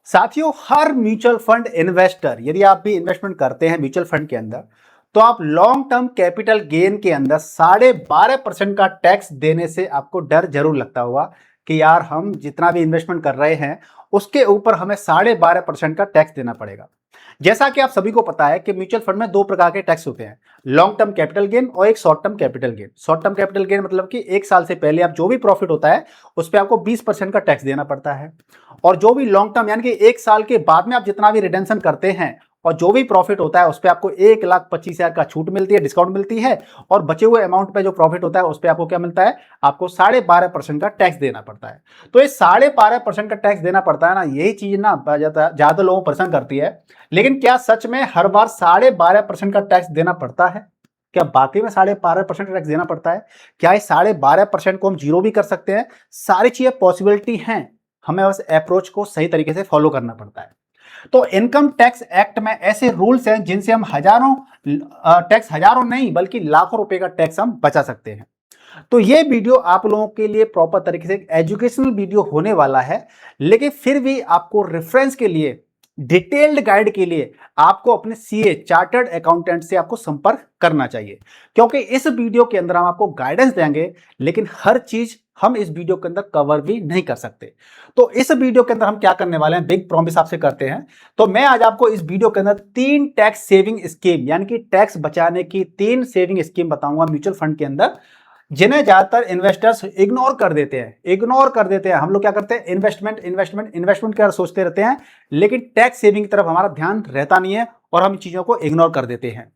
साथियों, हर mutual fund investor, यदि आप भी इन्वेस्टमेंट करते हैं म्यूचुअल फंड के अंदर, तो आप लॉन्ग टर्म कैपिटल गेन के अंदर 12.5% का टैक्स देने से आपको डर जरूर लगता होगा कि यार हम जितना भी इन्वेस्टमेंट कर रहे हैं उसके ऊपर हमें 12.5% का टैक्स देना पड़ेगा। जैसा कि आप सभी को पता है कि म्यूचुअल फंड में दो प्रकार के टैक्स होते हैं, लॉन्ग टर्म कैपिटल गेन और एक short term capital gain. Short term capital gain मतलब कि एक साल से पहले आप जो भी प्रॉफिट होता है उस पर आपको 20% का टैक्स देना पड़ता है, और जो भी लॉन्ग टर्म यानी कि एक साल के बाद में आप जितना भी रिडेंशन करते हैं और जो भी प्रॉफिट होता है उस पर आपको 1,25,000 का छूट मिलती है, डिस्काउंट मिलती है, और बचे हुए अमाउंट पे जो प्रॉफिट होता है उस पर आपको क्या मिलता है, आपको 12.5% का टैक्स देना पड़ता है। तो ये 12.5% का टैक्स देना पड़ता है ना, यही चीज ना ज्यादा लोगों को परेशान करती है। लेकिन क्या सच में हर बार 12.5% का टैक्स देना पड़ता है? क्या बाकी में 12.5% टैक्स देना पड़ता है? क्या इस 12.5% को हम जीरो भी कर सकते हैं? सारी चीजें पॉसिबिलिटी हैं, हमें बस अप्रोच को सही तरीके से फॉलो करना पड़ता है। तो इनकम टैक्स एक्ट में ऐसे रूल्स हैं जिनसे हम हजारों नहीं बल्कि लाखों रुपए का टैक्स हम बचा सकते हैं। तो ये वीडियो आप लोगों के लिए प्रॉपर तरीके से एजुकेशनल वीडियो होने वाला है, लेकिन फिर भी आपको रेफरेंस के लिए, डिटेल्ड गाइड के लिए आपको अपने सीए चार्टर्ड अकाउंटेंट से आपको संपर्क करना चाहिए, क्योंकि इस वीडियो के अंदर हम आपको गाइडेंस देंगे लेकिन हर चीज हम इस वीडियो के अंदर कवर भी नहीं कर सकते। तो इस वीडियो के अंदर हम क्या करने वाले हैं, बिग प्रॉमिस आपसे करते हैं। तो मैं आज आपको इस वीडियो के अंदर 3 टैक्स सेविंग स्कीम यानी कि टैक्स बचाने की 3 सेविंग स्कीम बताऊंगा म्यूचुअल फंड के अंदर, जिन्हें ज्यादातर इन्वेस्टर्स इग्नोर कर देते हैं। हम लोग क्या करते हैं, इन्वेस्टमेंट क्या सोचते रहते हैं, लेकिन टैक्स सेविंग की तरफ हमारा ध्यान रहता नहीं है और हम चीजों को इग्नोर कर देते हैं।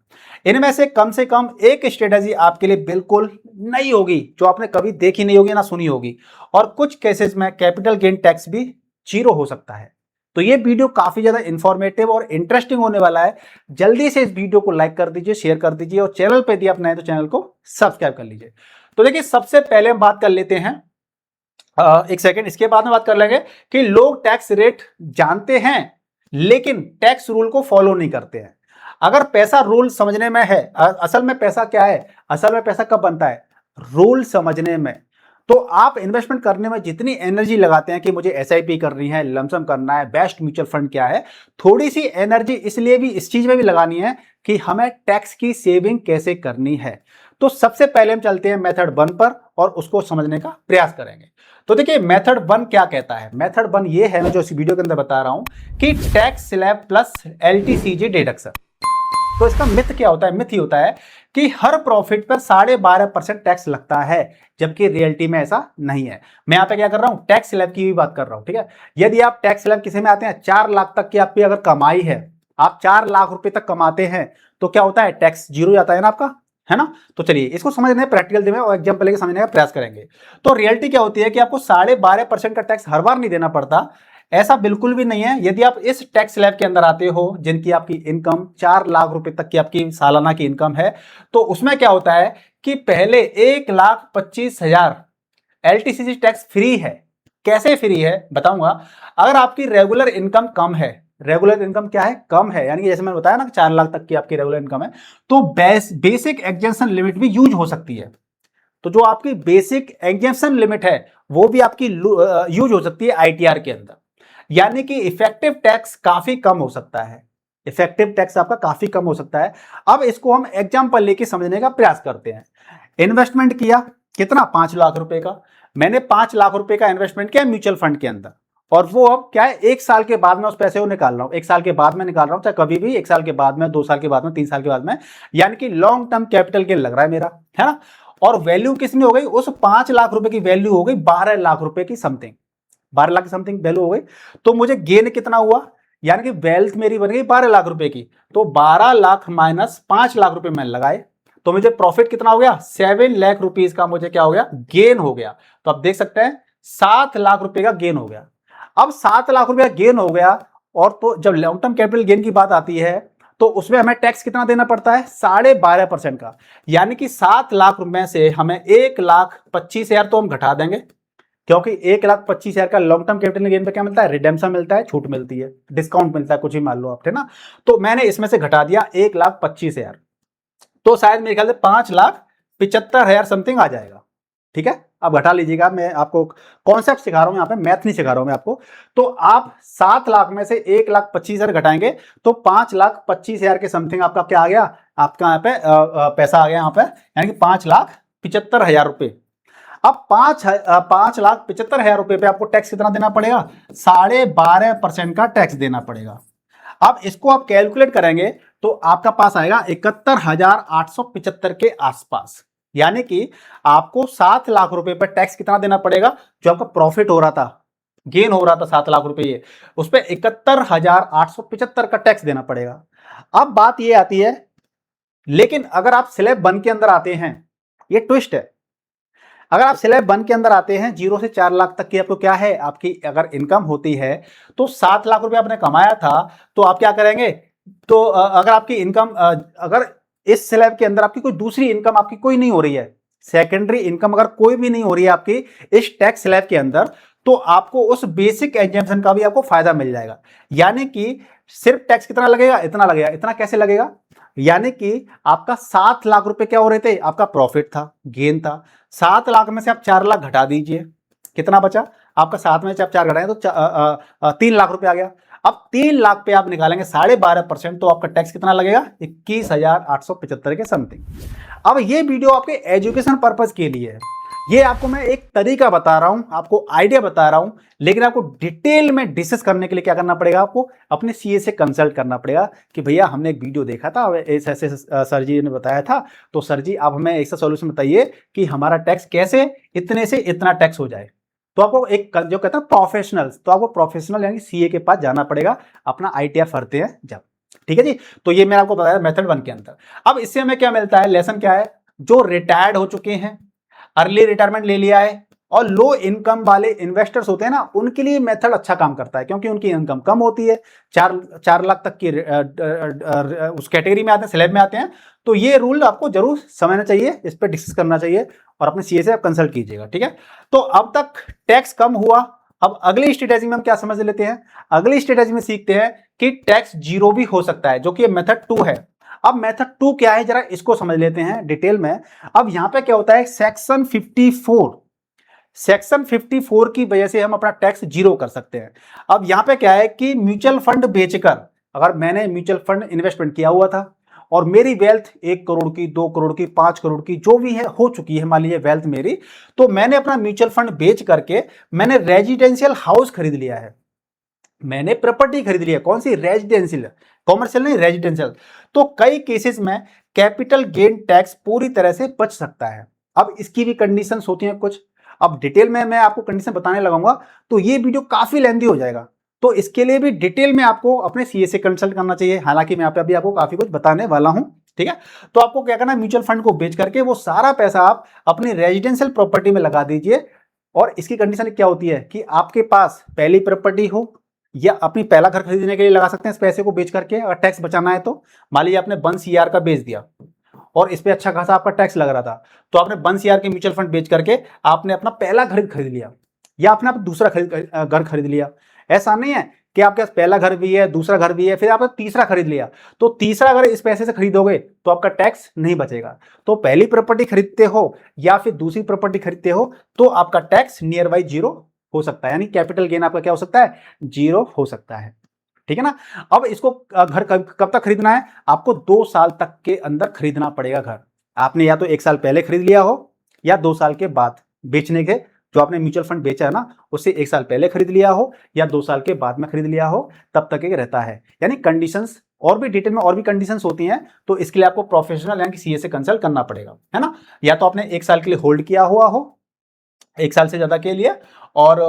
इनमें से कम एक स्ट्रेटेजी आपके लिए बिल्कुल नई होगी, जो आपने कभी देखी नहीं होगी ना सुनी होगी, और कुछ केसेस में कैपिटल गेन टैक्स भी जीरो हो सकता है। तो ये वीडियो काफी ज्यादा इंफॉर्मेटिव और इंटरेस्टिंग होने वाला है। जल्दी से इस वीडियो को लाइक कर दीजिए, शेयर कर दीजिए, और चैनल पे यदि आप नए तो चैनल को सब्सक्राइब कर लीजिए। तो देखिए, सबसे पहले हम बात कर लेते हैं, एक सेकेंड, इसके बाद में बात कर लेंगे कि लोग टैक्स रेट जानते हैं लेकिन टैक्स रूल को फॉलो नहीं करते हैं। अगर पैसा रूल समझने में है, असल में पैसा क्या है, असल में पैसा कब बनता है, रूल समझने में। तो आप इन्वेस्टमेंट करने में जितनी एनर्जी लगाते हैं कि मुझे एसआईपी करनी है, लमसम करना है, बेस्ट म्यूचुअल फंड क्या है, थोड़ी सी एनर्जी इसलिए भी इस चीज में भी लगानी है कि हमें टैक्स की सेविंग कैसे करनी है। तो सबसे पहले हम चलते हैं मेथड 1 पर और उसको समझने का प्रयास करेंगे। तो देखिए, मेथड 1 क्या कहता है। मेथड 1 ये है, मैं जो इस वीडियो के अंदर बता रहा हूं कि टैक्स स्लैब प्लस एलटीसीजे डिडक्शन। तो इसका मिथ क्या होता है, मिथ ही होता है कि हर प्रॉफिट पर 12.5% टैक्स लगता है, जबकि रियलिटी में ऐसा नहीं है। मैं यहां पे क्या कर रहा हूं, टैक्स स्लैब की भी बात कर रहा हूं, ठीक है। यदि आप टैक्स स्लैब किसी में आते हैं, 4 लाख तक की आपकी अगर कमाई है, आप 4 लाख रुपए तक कमाते हैं, तो क्या होता है, टैक्स जीरो जाता है ना आपका, है ना। तो चलिए इसको समझने प्रैक्टिकल में और एग्जाम्पल लेके समझने का प्रयास करेंगे। तो रियलिटी क्या होती है कि आपको 12.5% का टैक्स हर बार नहीं देना पड़ता, ऐसा बिल्कुल भी नहीं है। यदि आप इस टैक्स स्लैब के अंदर आते हो जिनकी आपकी इनकम 4 लाख रुपए तक की आपकी सालाना की इनकम है, तो उसमें क्या होता है कि पहले 1,25,000 एलटीसीजी टैक्स फ्री है। कैसे फ्री है बताऊंगा। अगर आपकी रेगुलर इनकम कम है, रेगुलर इनकम क्या है, कम है, यानी कि जैसे मैंने बताया ना 4 लाख तक की आपकी रेगुलर इनकम है, तो बेसिक एग्जेम्पशन लिमिट भी यूज हो सकती है। तो जो आपकी बेसिक एग्जेम्पशन लिमिट है वो भी आपकी यूज हो सकती है आईटीआर के अंदर, यानी कि इफेक्टिव टैक्स काफी कम हो सकता है। इफेक्टिव टैक्स आपका काफी कम हो सकता है। अब इसको हम एग्जाम्पल लेके समझने का प्रयास करते हैं। इन्वेस्टमेंट किया कितना, 5 लाख रुपए का। मैंने 5 लाख रुपए का इन्वेस्टमेंट किया म्यूचुअल फंड के अंदर, और वो अब क्या है, 1 साल के बाद में उस पैसे को निकाल रहा हूं, 1 साल के बाद में निकाल रहा हूं, चाहे कभी भी, 1 साल के बाद में, 2 साल के बाद में, 3 साल के बाद में, यानी कि लॉन्ग टर्म कैपिटल गेन लग रहा है मेरा, है ना। और वैल्यू किसमें हो गई, उस 5 लाख रुपए की वैल्यू हो गई 12 लाख रुपए की समथिंग, 12 लाख की समथिंग वैल्यू हो गई। तो मुझे गेन कितना हुआ, यानी कि वेल्थ मेरी बन गई 12 लाख रुपए की। तो 12 लाख माइनस 5 लाख रुपए मैंने लगाए, तो मुझे प्रॉफिट कितना हो गया, 7 लाख रुपीज का मुझे क्या हो गया, गेन हो गया। तो आप देख सकते हैं 7 लाख रुपए का गेन हो गया। अब 7 लाख रुपए का गेन हो गया, और तो जब लॉन्ग टर्म कैपिटल गेन की बात आती है तो उसमें हमें टैक्स कितना देना पड़ता है, 12.5% का। यानी कि 7 लाख रुपए से हमें 1,25,000 तो हम घटा देंगे, क्योंकि 1,25,000 का लॉन्ग टर्म कैपिटल गेन पे क्या मिलता है, रिडेम्पशन मिलता है, छूट मिलती है, डिस्काउंट मिलता है, कुछ भी मान लो आप, है ना। तो मैंने इसमें से घटा दिया 1,25,000, तो शायद मेरे ख्याल से 5,75,000 समथिंग आ जाएगा, ठीक है। आप घटा लीजिएगा, मैं आपको कॉन्सेप्ट सिखा रहा हूं, यहाँ पे मैथ नहीं सिखा रहा हूं मैं आपको। तो आप 7 लाख में से 1,25,000 घटाएंगे तो 5,25,000 के समथिंग आपका क्या आ गया, आपका यहाँ पे पैसा आ गया यहाँ पे, यानी कि 5,75,000 रुपए। अब 5,75,000 रुपए पे आपको टैक्स कितना देना पड़ेगा, 12.5% का टैक्स देना पड़ेगा। अब इसको आप कैलकुलेट करेंगे तो आपका पास आएगा 71,875 के आसपास, यानी कि आपको 7 लाख रुपए पर टैक्स कितना देना पड़ेगा, जो आपका प्रॉफिट हो रहा था, गेन हो रहा था 7 लाख रुपए, ये उस पर 71,875 का टैक्स देना पड़ेगा। अब बात ये आती है, लेकिन अगर आप स्लैब 1 के अंदर आते हैं, ये ट्विस्ट है, अगर आप स्लैब 1 के अंदर आते हैं 0 से 4 लाख तक की आपको क्या है, आपकी अगर इनकम होती है तो 7 लाख रुपए आपने कमाया था, तो आप क्या करेंगे, तो अगर आपकी इनकम, अगर इस स्लैब के अंदर आपकी कोई दूसरी इनकम आपकी कोई नहीं हो रही है, सेकेंडरी इनकम अगर कोई भी नहीं हो रही है आपकी इस टैक्स स्लैब के अंदर, तो आपको उस बेसिक एग्जेम्पशन का भी आपको फायदा मिल जाएगा। यानी कि सिर्फ टैक्स कितना लगेगा, इतना लगेगा। इतना कैसे लगेगा, यानी कि आपका 7 लाख रुपए क्या हो रहे थे, आपका प्रॉफिट था, गेन था। 7 लाख में से आप 4 लाख घटा दीजिए, कितना बचा आपका, 7 में से आप 4 घटाएं तो 3 लाख रुपए आ गया। अब 3 लाख पे आप निकालेंगे 12.5%, तो आपका टैक्स कितना लगेगा, 21,875 के समथिंग। अब ये वीडियो आपके एजुकेशन पर्पज के लिए है, ये आपको मैं एक तरीका बता रहा हूं, आपको आइडिया बता रहा हूं, लेकिन आपको डिटेल में डिस्कस करने के लिए क्या करना पड़ेगा, आपको अपने सीए से कंसल्ट करना पड़ेगा कि भैया हमने एक वीडियो देखा था, ऐसे ऐसे सर जी ने बताया था, तो सर जी आप हमें ऐसा सॉल्यूशन बताइए कि हमारा टैक्स कैसे इतने से इतना टैक्स हो जाए। तो आपको एक जो कहते हैं प्रोफेशनल, तो आपको प्रोफेशनल यानी सीए के पास जाना पड़ेगा, अपना आईटीआर भरते हैं जब। ठीक है जी, तो ये मैंने आपको बताया मेथड 1 के अंदर। अब इससे हमें क्या मिलता है, लेसन क्या है, जो रिटायर्ड हो चुके हैं, अर्ली रिटायरमेंट ले लिया है, और लो इनकम वाले इन्वेस्टर्स होते हैं ना, उनके लिए मेथड अच्छा काम करता है, क्योंकि उनकी इनकम कम होती है, 4 लाख तक की उस कैटेगरी में आते हैं, स्लैब में आते हैं। तो ये रूल आपको जरूर समझना चाहिए, इस पर डिस्कस करना चाहिए, और अपने सीए से आप कंसल्ट कीजिएगा। ठीक है, तो अब तक टैक्स कम हुआ। अब अगली स्ट्रेटेजी में हम क्या समझ लेते हैं, अगली स्ट्रेटेजी में सीखते हैं कि टैक्स जीरो भी हो सकता है, जो कि मेथड 2 है। अब मेथड 2 क्या है, जरा इसको समझ लेते हैं डिटेल में। अब यहां पे क्या होता है, सेक्शन 54 की वजह से हम अपना टैक्स जीरो कर सकते हैं। अब यहां पे क्या है कि म्यूचुअल फंड बेचकर, अगर मैंने म्यूचुअल फंड इन्वेस्टमेंट किया हुआ था और मेरी वेल्थ 1 करोड़ की, 2 करोड़ की, 5 करोड़ की जो भी है हो चुकी है, मान लीजिए वेल्थ मेरी, तो मैंने अपना म्यूचुअल फंड बेच करके मैंने रेजिडेंशियल हाउस खरीद लिया है, मैंने प्रॉपर्टी खरीद लिया, कौन सी, रेजिडेंशियल, कॉमर्शियल नहीं, रेजिडेंशियल। तो कई केसेस में कैपिटल गेन टैक्स पूरी तरह से बच सकता है। अब इसकी भी कंडीशंस होती हैं कुछ, अब डिटेल में मैं आपको कंडीशन बताने लगाऊंगा तो ये वीडियो काफी लेंथी हो जाएगा, तो इसके लिए भी डिटेल में आपको अपने सीए से कंसल्ट करना चाहिए। हालांकि मैं यहाँ पे अभी आपको काफी कुछ बताने वाला हूं। ठीक है, तो आपको क्या करना है, म्यूचुअल फंड को बेच करके वो सारा पैसा आप अपनी रेजिडेंशियल प्रॉपर्टी में लगा दीजिए। और इसकी कंडीशन क्या होती है कि आपके पास पहली प्रॉपर्टी हो, या अपनी पहला घर खरीदने के लिए लगा सकते हैं इस पैसे को बेच करके, अगर टैक्स बचाना है तो। मान लीजिए आपने 1 CR का बेच दिया और इस पे अच्छा खासा आपका टैक्स लग रहा था, तो आपने 1 CR के म्यूचुअल फंड बेच करके आपने अपना पहला घर खरीद लिया, या आपने दूसरा घर खरीद लिया। ऐसा नहीं है कि आपके पास पहला घर भी है, दूसरा घर भी है, फिर आपने तीसरा खरीद लिया, तो तीसरा घर इस पैसे से खरीदोगे तो आपका टैक्स नहीं बचेगा। तो पहली प्रॉपर्टी खरीदते हो या फिर दूसरी प्रॉपर्टी खरीदते हो तो आपका टैक्स नियर बाई जीरो हो सकता है, यानी कैपिटल गेन आपका क्या हो सकता है, जीरो हो सकता है। ठीक है ना। अब इसको घर कब तक खरीदना है, आपको 2 साल तक के अंदर खरीदना पड़ेगा घर। आपने या तो 1 साल पहले खरीद लिया हो, या 2 साल के बाद बेचने के, जो आपने म्यूचुअल फंड बेचा है ना उससे 1 साल पहले खरीद लिया हो, या 2 साल के बाद में खरीद लिया हो, तब तक ये रहता है। यानी कंडीशंस और भी डिटेल में और भी कंडीशंस होती हैं, तो इसके लिए आपको प्रोफेशनल यानी कि सीए से कंसल्ट करना पड़ेगा, है ना। या तो आपने 1 साल के लिए होल्ड किया हुआ हो, 1 साल से ज्यादा के लिए, और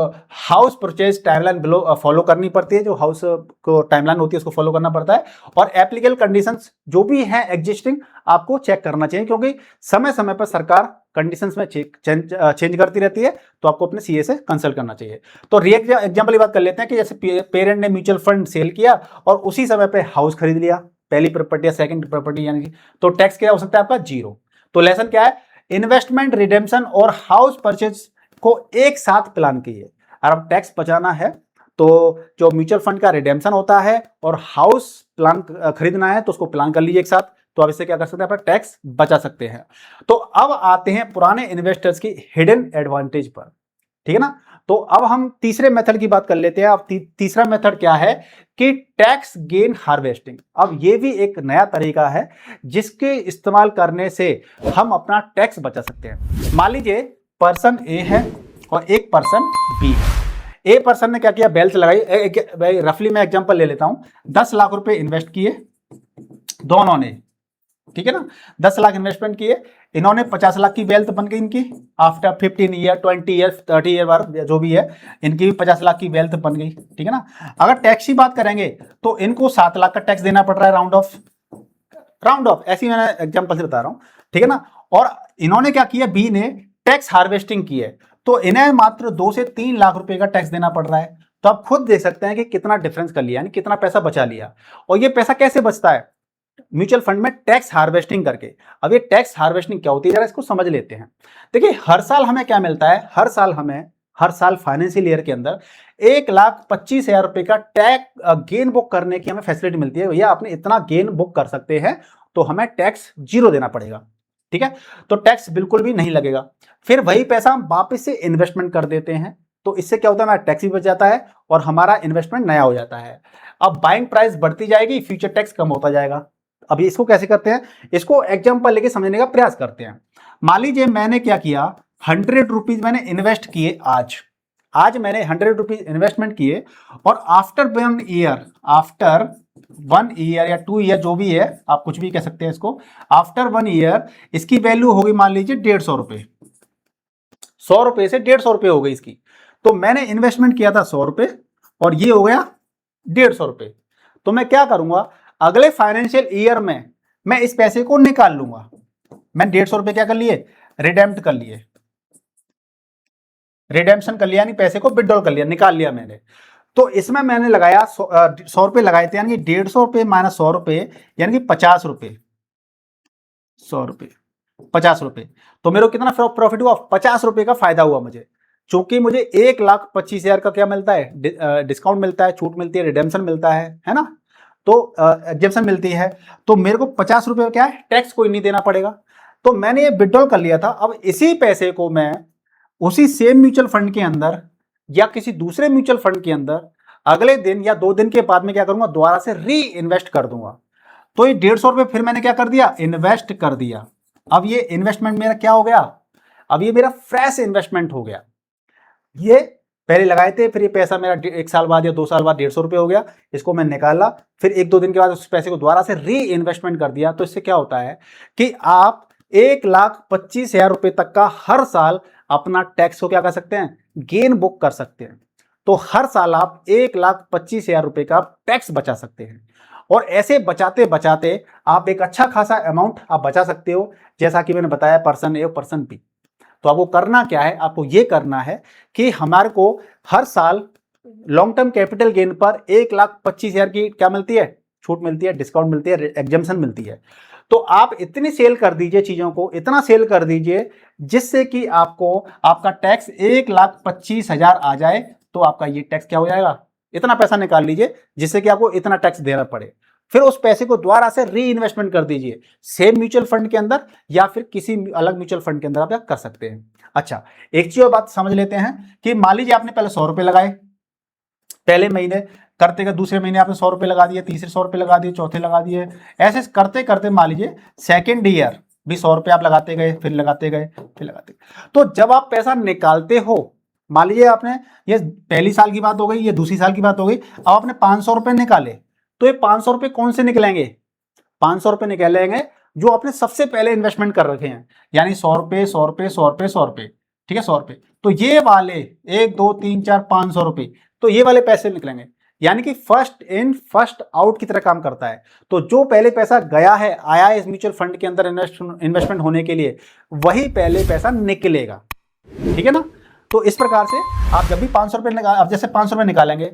हाउस परचेज टाइमलाइन फॉलो करनी पड़ती है, जो हाउस को टाइमलाइन होती है उसको फॉलो करना पड़ता है, और एप्लीकेबल कंडीशंस जो भी हैं एग्जिस्टिंग आपको चेक करना चाहिए, क्योंकि समय समय पर सरकार कंडीशंस में चेंज करती रहती है, तो आपको अपने सीए से कंसल्ट करना चाहिए। तो रिएक्ट एग्जांपल की बात कर लेते हैं कि जैसे पेरेंट ने म्यूचुअल फंड सेल किया और उसी समय पे हाउस खरीद लिया, पहली प्रॉपर्टी या सेकंड प्रॉपर्टी, यानी तो टैक्स क्या हो सकता है आपका, जीरो। तो लेसन क्या है, इन्वेस्टमेंट, रिडेम्पशन और हाउस परचेज को एक साथ प्लान कीजिए। अगर आप टैक्स बचाना है तो जो म्यूचुअल फंड का रिडेम्पशन होता है और हाउस प्लान खरीदना है तो उसको प्लान कर लीजिए एक साथ, तो अब इससे क्या कर सकते हैं, अपना टैक्स बचा सकते हैं। तो अब आते हैं पुराने इन्वेस्टर्स की हिडन एडवांटेज पर, ठीक है ना। तो अब हम तीसरे मेथड की बात कर लेते हैं। अब तीसरा मेथड क्या है कि टैक्स गेन हार्वेस्टिंग। अब ये भी एक नया तरीका है जिसके इस्तेमाल करने से हम अपना टैक्स बचा सकते हैं। मान लीजिए पर्सन ए है और एक पर्सन बी है। ए पर्सन ने क्या किया, बेल्स लगाई, रफली मैं एग्जांपल ले लेता हूं, 10 लाख रुपए इन्वेस्ट किए दोनों ने, ठीक है ना। 10 लाख इन्वेस्टमेंट किए, इन्होंने 50 लाख की वेल्थ बन गई इनकी। आफ्टर 15 ईयर, 20 ईयर, 30 ईयर बाद जो भी है, इनकी भी 50 लाख की वेल्थ बन गई, ठीक है ना। अगर टैक्स की बात करेंगे तो इनको 7 लाख का टैक्स देना पड़ रहा है, राउंड ऑफ ऐसी मैंने एग्जांपल से बता रहा हूं, ठीक है ना। और इन्होंने क्या किया, बी ने टैक्स हार्वेस्टिंग की है, तो इन्हें मात्र 2 से 3 लाख रुपए का टैक्स देना पड़ रहा है। तो आप खुद देख सकते हैं कि कितना डिफरेंस कर लिया, यानी कितना पैसा बचा लिया। और ये पैसा कैसे बचता है, म्यूचुअल फंड में टैक्स हार्वेस्टिंग करके। अब ये टैक्स हार्वेस्टिंग क्या होती है, जरा इसको समझ लेते हैं। देखिए हर साल हमें क्या मिलता है, हर साल फाइनेंशियल ईयर के अंदर 1,25,000 रुपए का टैक्स गेन बुक करने की हमें फैसिलिटी मिलती है। भैया आपने इतना गेन बुक कर सकते हैं तो हमें टैक्स 0 देना पड़ेगा, ठीक है। तो टैक्स बिल्कुल भी नहीं लगेगा। फिर वही पैसा हम वापस से इन्वेस्टमेंट कर देते हैं, तो इससे क्या होता है, हमारा टैक्स भी बच जाता है और हमारा इन्वेस्टमेंट नया हो जाता है। अब बाइंग प्राइस बढ़ती जाएगी, फ्यूचर टैक्स कम होता जाएगा। अब इसको कैसे करते हैं, इसको एग्जांपल लेके समझने का प्रयास करते हैं। मान लीजिए मैंने क्या किया, 100 रुपीज मैंने इन्वेस्ट किए आज मैंने 100 रुपीज इन्वेस्टमेंट किए, और आफ्टर 1 ईयर या 2 ईयर जो भी है, आप कुछ भी कह सकते हैं इसको, आफ्टर 1 ईयर इसकी वैल्यू होगी मान लीजिए 150 रुपए। 100 रुपए से 150 रुपए हो गई इसकी। तो मैंने इन्वेस्टमेंट किया था 100 रुपए और ये हो गया 150 रुपए। तो मैं क्या करूंगा, अगले फाइनेंशियल ईयर में मैं इस पैसे को निकाल लूंगा। मैंने 150 रुपए क्या कर लिए, रिडेम्प्ट कर लिए, रिडेम्पशन कर लिया, यानी पैसे को विड्रॉल कर लिया, निकाल लिया मैंने। तो इसमें मैंने लगाया 100 रुपए लगाए थे, यानी 150 रुपए माइनस 100 रुपए, यानी कि 50 रुपए, 100 रुपए 50 रुपए। तो मेरे को कितना प्रॉफिट हुआ, 50 रुपए का फायदा हुआ मुझे, चूंकि मुझे 1,25,000 का क्या मिलता है, डिस्काउंट मिलता है, छूट मिलती है, रिडेम्पशन मिलता है ना। तो एग्जेम्पशन मिलती है, तो मेरे को 50 रुपए क्या है, टैक्स कोई नहीं देना पड़ेगा। तो मैंने ये विड्रॉल कर लिया था। अब इसी पैसे को मैं उसी सेम म्यूचुअल फंड के अंदर या किसी दूसरे म्यूचुअल फंड के अंदर अगले दिन या 2 दिन के बाद में क्या करूंगा, दोबारा से री इन्वेस्ट कर दूंगा। तो ये 150 रुपए फिर मैंने क्या कर दिया, इन्वेस्ट कर दिया। अब ये इन्वेस्टमेंट मेरा क्या हो गया, अब ये मेरा फ्रेश इन्वेस्टमेंट हो गया। ये पहले लगाए थे, फिर ये पैसा मेरा 1 साल बाद या 2 साल बाद 150 रुपए हो गया, इसको मैं निकाला, फिर 1-2 दिन के बाद उस पैसे को दोबारा से री इन्वेस्टमेंट कर दिया। तो इससे क्या होता है कि आप 1,25,000 रुपए तक का हर साल अपना टैक्स को क्या कर सकते हैं, गेन बुक कर सकते हैं। तो हर साल आप 1,25,000 रुपए का टैक्स बचा सकते हैं। और ऐसे बचाते बचाते आप एक अच्छा खासा अमाउंट आप बचा सकते हो, जैसा कि मैंने बताया पर्सन ए और पर्सन बी। तो आपको करना क्या है, आपको ये करना है कि हमारे को हर साल लॉन्ग टर्म कैपिटल गेन पर 1,25,000 की क्या मिलती है, छूट मिलती है, डिस्काउंट मिलती है, एग्जम्पशन मिलती है। तो आप इतनी सेल कर दीजिए, चीजों को इतना सेल कर दीजिए जिससे कि आपको आपका टैक्स 1,25,000 आ जाए। तो आपका ये टैक्स क्या हो जाएगा, इतना पैसा निकाल लीजिए जिससे कि आपको इतना टैक्स देना पड़े। फिर उस पैसे को दोबारा से री इन्वेस्टमेंट कर दीजिए, सेम म्यूचुअल फंड के अंदर या फिर किसी अलग म्यूचुअल फंड के अंदर आप कर सकते हैं। अच्छा, एक चीज और बात समझ लेते हैं कि मान लीजिए आपने पहले 100 रुपए लगाए, पहले महीने करते कर दूसरे महीने आपने 100 रुपए लगा दिए, तीसरे 100 रुपए लगा दिए, चौथे लगा दिए, ऐसे करते करते मान लीजिए सेकेंड ईयर भी 100 रुपए आप लगाते गए, फिर लगाते गए, फिर लगाते गए। तो जब आप पैसा निकालते हो, मान लीजिए आपने, ये पहली साल की बात हो गई, ये दूसरी साल की बात हो गई, अब आपने 500 रुपए निकाले, तो ये 500 रुपए कौन से निकलेंगे, 500 रुपए निकलेंगे जो आपने सबसे पहले इन्वेस्टमेंट कर रखे हैं, यानी 100 रुपए 100 रुपए 100 रुपए 100 रुपए, ठीक है, 100 रुपए। तो ये वाले 1 2 3 4 500 रुपए, तो ये वाले पैसे निकलेंगे, यानी कि फर्स्ट इन फर्स्ट आउट की तरह काम करता है। तो जो पहले पैसा गया है, आया है इस म्यूचुअल फंड के अंदर इन्वेस्टमेंट होने के लिए, वही पहले पैसा निकलेगा, ठीक है ना। तो इस प्रकार से आप जब भी 500 रुपए निकाल, अब जैसे 500 रुपए निकालेंगे,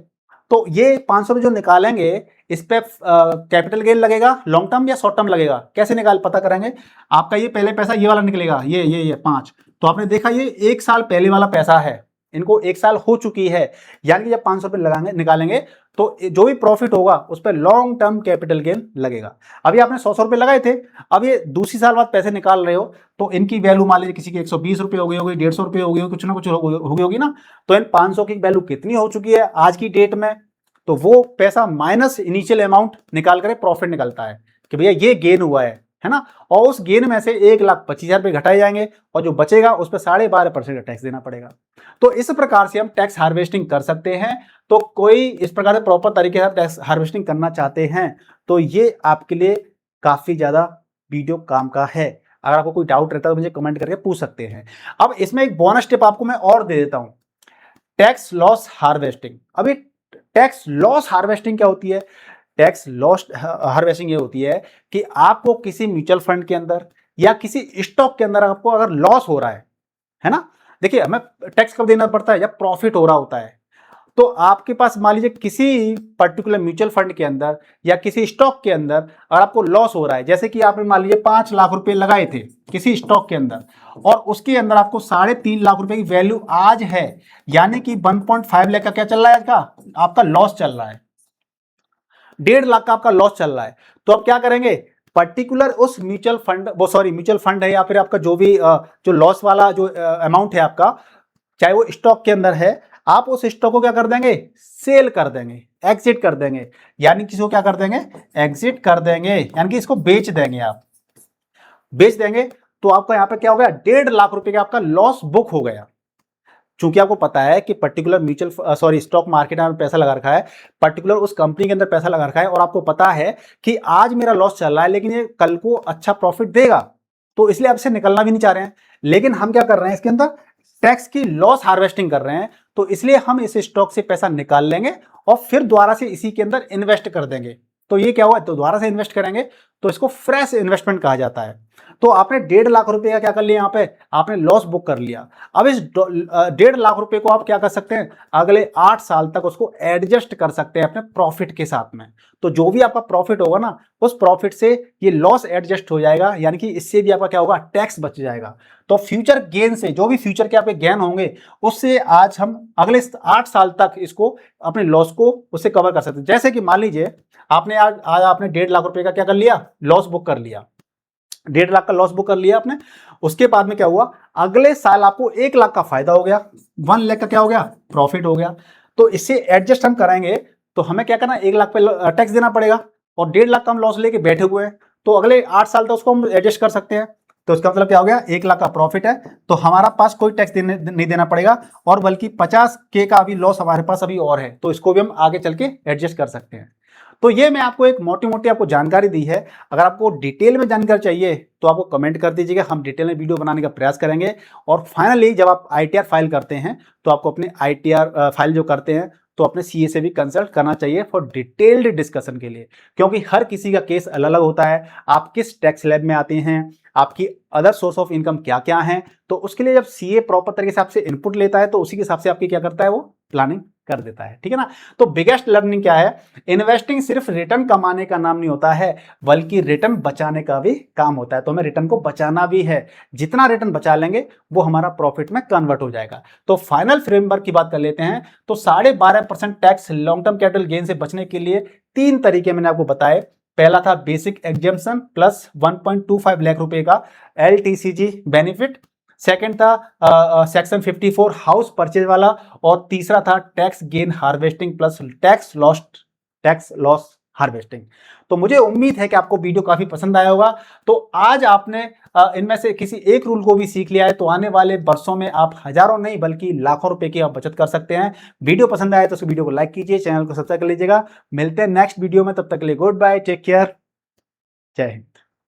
तो ये 500 रुपए जो निकालेंगे इस पे कैपिटल गेन लगेगा, लॉन्ग टर्म या शॉर्ट टर्म लगेगा, कैसे निकाल पता करेंगे। आपका ये पहले पैसा ये वाला निकलेगा, ये 5, तो आपने देखा ये 1 साल पहले वाला पैसा है, इनको 1 साल हो चुकी है, यानी कि जब 500 रुपये लगाएंगे निकालेंगे तो जो भी प्रॉफिट होगा उस पर लॉन्ग टर्म कैपिटल गेन लगेगा। अभी आपने 100 रुपये लगाए थे, अब ये दूसरी साल बाद पैसे निकाल रहे हो तो इनकी वैल्यू मान लीजिए किसी की 120 रुपये हो गई होगी, 150 रुपये हो गई होगी, कुछ ना कुछ हो गई होगी ना। तो इन 500 की वैल्यू कितनी हो चुकी है आज की डेट में, तो वो पैसा माइनस इनिशियल अमाउंट निकाल कर प्रॉफिट निकलता है कि भैया ये गेन हुआ है ना। और उस गेन में से 1,25,000 रुपये घटाए जाएंगे और जो बचेगा उस पर 12.5% का टैक्स देना पड़ेगा। तो इस प्रकार से हम टैक्स हार्वेस्टिंग कर सकते हैं। तो कोई इस प्रकार से प्रॉपर तरीके से टैक्स हार्वेस्टिंग करना चाहते हैं तो ये आपके लिए काफी ज्यादा वीडियो काम का है। अगर आपको कोई डाउट रहता है तो मुझे कमेंट करके पूछ सकते हैं। अब इसमें एक बोनस टिप आपको मैं और दे देता हूं, टैक्स लॉस हार्वेस्टिंग। अभी टैक्स लॉस हार्वेस्टिंग क्या होती है? टैक्स लॉस हार्वेस्टिंग ये होती है कि आपको किसी म्यूचुअल फंड के अंदर या किसी स्टॉक के अंदर आपको अगर लॉस हो रहा है ना, देखिए हमें टैक्स कब देना पड़ता है? जब प्रॉफिट हो रहा होता है। तो आपके पास मान लीजिए किसी पर्टिकुलर म्यूचुअल फंड के अंदर या किसी स्टॉक के अंदर अगर आपको लॉस हो रहा है, जैसे कि आपने मान लीजिए 5 लाख रुपए लगाए थे किसी स्टॉक के अंदर और उसके अंदर आपको 3.5 लाख रुपए की वैल्यू आज है, यानी कि 1.5 लाख का क्या चल रहा है? आपका लॉस चल रहा है, 1.5 लाख का आपका लॉस चल रहा है। तो आप क्या करेंगे? पर्टिकुलर उस म्यूचुअल फंड है या फिर आपका जो भी जो लॉस वाला जो अमाउंट है आपका, चाहे वो स्टॉक के अंदर है, आप उस स्टॉक को क्या कर देंगे? सेल कर देंगे, एग्जिट कर देंगे। यानी कि इसको क्या कर देंगे? एग्जिट कर देंगे, यानी कि इसको बेच देंगे। आप बेच देंगे तो आपका यहां पे क्या हो गया? 1.5 लाख रुपए का आपका लॉस बुक हो गया। चूंकि आपको पता है कि पर्टिकुलर स्टॉक मार्केट में पैसा लगा रखा है, पर्टिकुलर उस कंपनी के अंदर पैसा लगा रखा है और आपको पता है कि आज मेरा लॉस चल रहा है लेकिन ये कल को अच्छा प्रॉफिट देगा, तो इसलिए आपसे निकलना भी नहीं चाह रहे हैं। लेकिन हम क्या कर रहे हैं? इसके अंदर टैक्स की लॉस हार्वेस्टिंग कर रहे हैं, तो इसलिए हम इस स्टॉक से पैसा निकाल लेंगे और फिर दोबारा से इसी के अंदर इन्वेस्ट कर देंगे। तो ये क्या हुआ? तो दोबारा से इन्वेस्ट करेंगे तो इसको फ्रेश इन्वेस्टमेंट कहा जाता है। तो आपने 1.5 लाख रुपए का क्या कर लिया? यहाँ पे आपने लॉस बुक कर लिया। अब इस 1.5 लाख रुपए को आप क्या कर सकते हैं? अगले 8 साल तक उसको एडजस्ट कर सकते हैं अपने प्रॉफिट के साथ में। तो जो भी आपका प्रॉफिट होगा ना, उस प्रॉफिट से ये लॉस एडजस्ट हो जाएगा, यानी कि इससे भी आपका क्या होगा? टैक्स बच जाएगा। तो फ्यूचर गेन से जो भी फ्यूचर के आपके गेन होंगे उससे आज हम अगले 8 साल तक इसको अपने लॉस को उससे कवर कर सकते हैं। जैसे कि मान लीजिए आपने आज आपने 1.5 लाख रुपए का क्या कर लिया? लॉस बुक कर लिया, 1.5 लाख का लॉस बुक कर लिया आपने। उसके बाद में क्या हुआ? अगले साल आपको 1 लाख का फायदा हो गया, 1 लाख का क्या हो गया? प्रॉफिट हो गया। तो इससे एडजस्ट हम कराएंगे तो हमें क्या करना? 1 लाख पे टैक्स देना पड़ेगा और 1.5 लाख का हम लॉस लेके बैठे हुए हैं, तो अगले 8 साल तक उसको हम एडजस्ट कर सकते हैं। तो इसका मतलब क्या हो गया? 1 लाख का प्रॉफिट है तो हमारा पास कोई टैक्स नहीं देना पड़ेगा, और बल्कि 50K का अभी लॉस हमारे पास अभी और है, तो इसको भी हम आगे चल के एडजस्ट कर सकते हैं। तो ये मैं आपको एक मोटी मोटी आपको जानकारी दी है। अगर आपको डिटेल में जानकारी चाहिए तो आपको कमेंट कर दीजिएगा, हम डिटेल में वीडियो बनाने का प्रयास करेंगे। और फाइनली जब आप ITR फाइल करते हैं तो आपको अपने ITR फाइल जो करते हैं तो अपने CA से भी कंसल्ट करना चाहिए फॉर डिटेल्ड डिस्कशन के लिए, क्योंकि हर किसी का केस अलग अलग होता है। आप किस टैक्स स्लैब में आते हैं, आपकी अदर सोर्स ऑफ इनकम क्या क्या है, तो उसके लिए जब CA प्रॉपर तरीके से आपसे इनपुट लेता है तो उसी के हिसाब से आपकी क्या करता है? वो प्लानिंग कर देता है, ठीक है ना। तो बिगेस्ट लर्निंग क्या है? इन्वेस्टिंग सिर्फ रिटर्न कमाने का नाम नहीं होता है, बल्कि रिटर्न बचाने का भी काम होता है। तो हमें रिटर्न को बचाना भी है, जितना रिटर्न बचा लेंगे वो हमारा प्रॉफिट में कन्वर्ट हो जाएगा। तो फाइनल फ्रेमवर्क की बात कर लेते हैं। तो 12.5% tax long term capital gain से बचने के लिए 3 तरीके मैंने आपको बताए। पहला था बेसिक एग्जेम्पशन प्लस 1.25 लाख रुपए का LTCG बेनिफिट, सेकंड था सेक्शन 54 हाउस परचेज वाला, और तीसरा था tax gain harvesting plus tax loss harvesting. तो मुझे उम्मीद है कि आपको वीडियो काफी पसंद आया होगा। तो आज आपने इनमें से किसी एक रूल को भी सीख लिया है तो आने वाले वर्षों में आप हजारों नहीं बल्कि लाखों रुपए की आप बचत कर सकते हैं। वीडियो पसंद आया तो उस वीडियो को लाइक कीजिए, चैनल को सब्सक्राइब कर लीजिएगा। मिलते हैं नेक्स्ट वीडियो में, तब तक के लिए गुड बाय, टेक केयर, जय हिंद।